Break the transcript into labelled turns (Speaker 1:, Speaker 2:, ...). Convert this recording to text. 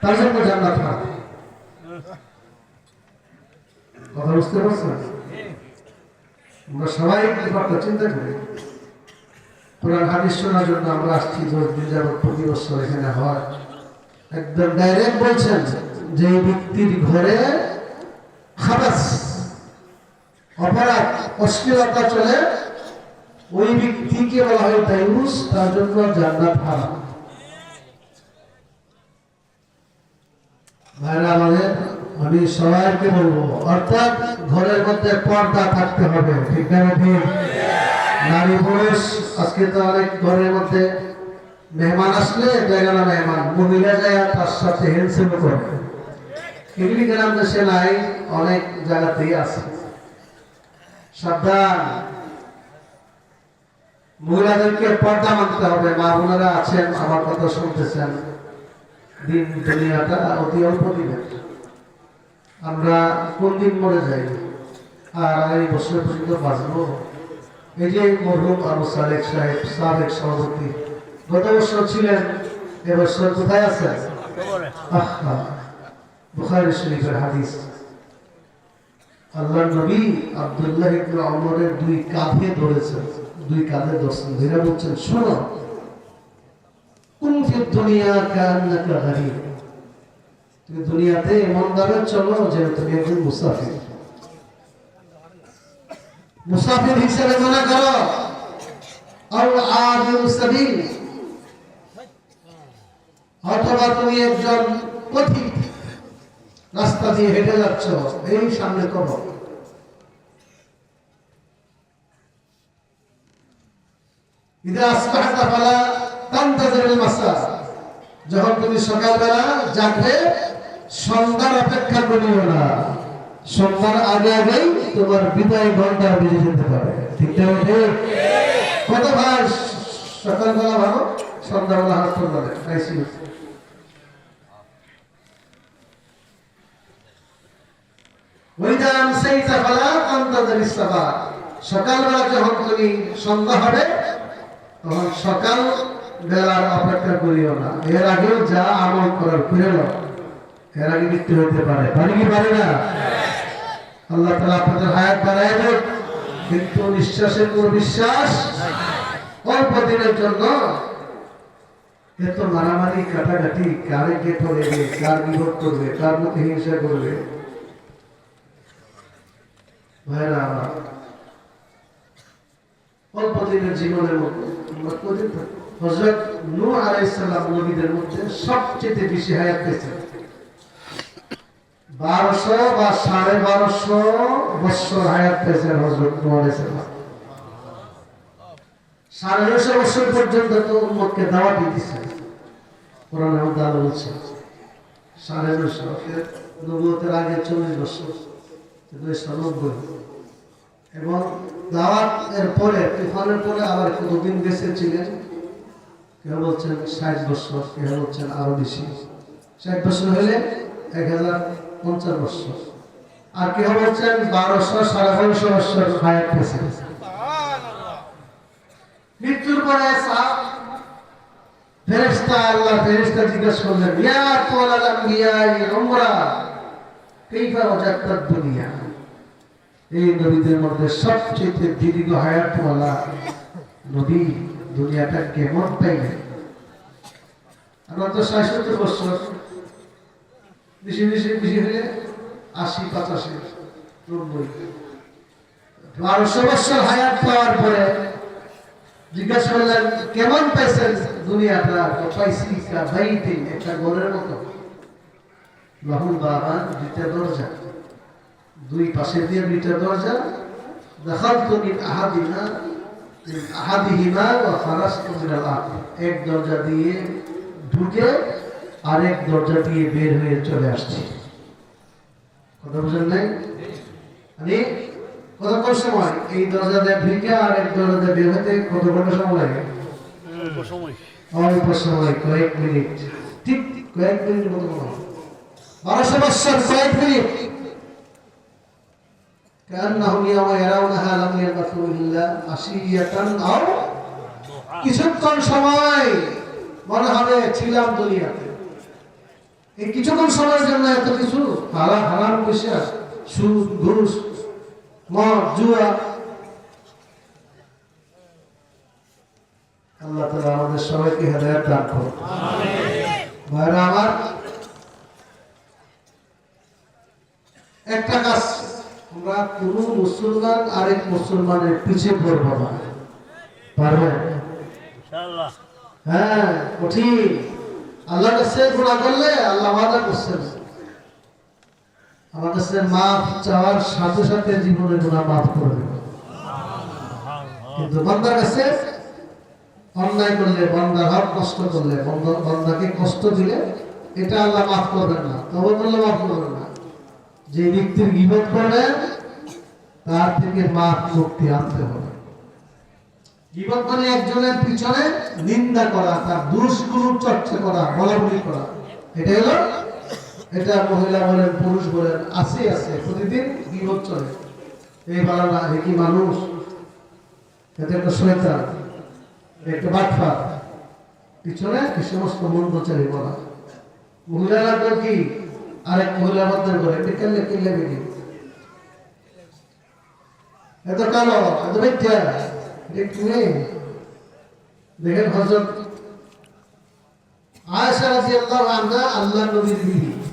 Speaker 1: তার জন্য জান্নাত হারাম। কথা বুঝতে পারছেন? আমরা সবাই ব্যাপারটা চিন্তা করি। কোরআন হাদিস শোনার জন্য আমরা আসছি 10 দিন যাবত প্রতি বছর এখানে হয়। একদম ডাইরেক্ট বলছেন যে ব্যক্তির ঘরে খাবাস অপরাধ অশ্লীলতা চলে ওই ব্যক্তিকে বলা হয় দায়ুস, তার জন্য জান্নাত হারাম। ভাইরা আমাদের, আমি সবাইকে বলবো, অর্থাৎ ঘরের মধ্যে পর্দা থাকতে হবে। ঠিক না ঠিক? নারী পুরুষ আজকে তো অনেক ঘরের মধ্যে মেহমান আসলে জায়গা না মেহমান মহিলা যায় তার সাথে হ্যান্ডশেক করে। এগুলি গ্রাম দেশে নাই, অনেক জায়গাতেই আছে। সাবধান, মহিলাদেরকে পর্দা মানতে হবে। মা বোনেরা আছেন, আমার কথা শুনতেছেন, দিন দুনিয়াটা অতি অল্প দিনের। আমরা কোন দিন মরে যাই আর আগামী বছর পর্যন্ত বাঁচবো। এই যে মরহুম আবু সালেক সাহেব সাবেক সভাপতি গত বছর ছিলেন, এবছর কোথায় আছেন? বুখারী শরীফের হাদিস, আল্লাহর নবী আব্দুল্লাহ ইবনে ওমরের দুই কাঁধে ধরেছেন, দুই কাঁধে ধরছেন, ধরে বলছেন, শোনো, কুন ফিদ দুনিয়া কান্নাকা গরীব, তুমি দুনিয়াতে এমন ভাবে চলো যেন তুমি একজন মুসাফির। মুসাফির হিসেবে মনে করো, আও আবিরু সাবিল, অথবা তুমি একজন পথিক, রাস্তা দিয়ে হেঁটে যাচ্ছ, এই সামনে করো। ইদা আসবাহতা ফালা তানতাজিরুল মাসা, যখন তুমি সকালবেলা জাগবে সন্ধ্যার অপেক্ষা করিও না, সন্ধ্যার আগে আগেই তোমার বিদায় ঘন্টা বেজে যেতে পারে। ঠিক না? কত ভাই সকালবেলা ভালো, সন্ধ্যাবেলা হাত তোলে, সকালবেলা যখন তুমি সন্ধ্যা হবে তখন সকাল বেলার অপেক্ষা করিও না, এর আগেও যা আমল করার করে নাও, এর আগে মৃত্যু হতে পারে। পারে কি পারে না? আল্লাহ তাআলা আপনাদের হায়াত বাড়ায় দেন, কিন্তু নিঃশ্বাসের কোনো বিশ্বাস অল্প দিনের জন্য। এত মারামারি কাটাকাটি, কারে কে পড়ে, কার বিরোধ করবে, কার মুখে হিংসা করবে। ভাইরা আমার, অল্প দিনের জীবনের মধ্যে আমরা কদিন থাকি। হযরত নূহ আলাইহিস সালাম নবীদের মধ্যে সবচেয়ে বেশি হায়াত পেয়েছেন। 1200 বা 1250 বছর হায়াত পেয়েছেন হযরত নূহ আলাইহিস সালাম। 950 বছর পর্যন্ত তো উম্মতকে দাওয়াত দিয়েছেন। কোরআনে আল্লাহ বলছেন 950, নবুয়তের আগে 40 বছর, 90, এবং দাওয়াত এর পরে, তুফানের পরে আবার কতদিন বেঁচে ছিলেন? কেউ বলছেন 60 বছর, কেউ বলছেন আরো বেশি। 60 বছর হলে 1050 বছর, আর কেউ বলছেন 1200 1250 বছর হায়াত পেয়েছেন। মৃত্যুর পরে ফেরেশতা, আল্লাহ ফেরেশতা জিজ্ঞেস করলেন, ইয়া তুলাল আম্বিয়া উমরা কাইফা ওয়াজাত দুনিয়া, এই নবীদের মধ্যে সবচেয়ে দীর্ঘ হায়াতওয়ালা নবী দুনিয়াটা কেমন পাইলেন? আমরা তো 60-70 বছর, বেশি হলে 80, 85, 90, 1200 বছর হায়াত পাওয়ার পরে জিজ্ঞাসা করলেন, কেমন পাইছেন দুনিয়াটা? পাইছি বাইতে, একটা ঘরের মতো, লাহুল বাবা, দুইটা দরজা, দুই পাশে দিয়ে দুইটা দরজা, দাখালতু মিন আহাদিহিমা ওয়া খারাজতু মিনাল আখর, এক দরজা দিয়ে ঢুকে আরেক দরজা দিয়ে বের হয়ে চলে আসছি। কথা বুঝেন নাই? মানে কতক্ষণ সময় এই দরজা দিয়ে ঢুকে আর এক দরজা দিয়ে বের হতে কত ঘন্টা সময় লাগে? অল্প সময়, কয়েক মিনিট, ঠিক কয়েক মিনিট মতো। 1200 বছর কয়েক মিনিট। কান্নাহুম ইয়াওমা ইয়ারাউনাহা লাম ইয়ালবাসু ইল্লা আশিয়াতান আও, কিছুক্ষণ সময় মনে হবে ছিলাম দুনিয়াতে। এই কিছুক্ষণ সময়ের জন্য এত কিছু হারাম পয়সা, সুদ, ঘুষ, মদ, জুয়া। আল্লাহ তাআলা আমাদের সবাইকে হেদায়েত দান করুন। ভাইরা আমার, একটা কাজ, আমরা কোন মুসলমান আরেক মুসলমানের পিছিয়ে পড়বো না, পারবে? হ্যাঁ, কঠিন। আল্লাহ কাছে গুনাহ করলে আল্লাহ ওয়াদা করছেন আমার কাছে মাফ চাওয়ার সাথে সাথে জীবনের গুনাহ মাফ করে দেবেন। কিন্তু বান্দার কাছে অন্যায় করলে, বান্দার হক নষ্ট করলে, বান্দাকে কষ্ট দিলে এটা আল্লাহ মাফ করবেন না, তবে বললে মাফ করবেন না। যে ব্যক্তির গীবত করবে তার থেকে মাফ মুক্তি আনতে হবে। গীবত মানে একজনের পিছনে নিন্দা করা, তার দুষ্গুণ চর্চা করা, বলাবলি করা। এটা হলো, এটা মহিলা বলেন পুরুষ বলেন, আছে প্রতিদিন গীবত চলে। এই বলা না, এ কি মানুষ, এটা একটা শয়তান, একটা বাটপার, পিছনে কি সমস্ত মন্দচারী বলা। মহিলারা তো কি আরেক মহিলা মধ্যে করে কেলে কেলে বেরি, এত কালো, এত মিথ্যা, দেখেন হযরত আয়েশা রাদিয়াল্লাহু আনহা আল্লাহর নবীর বিবি,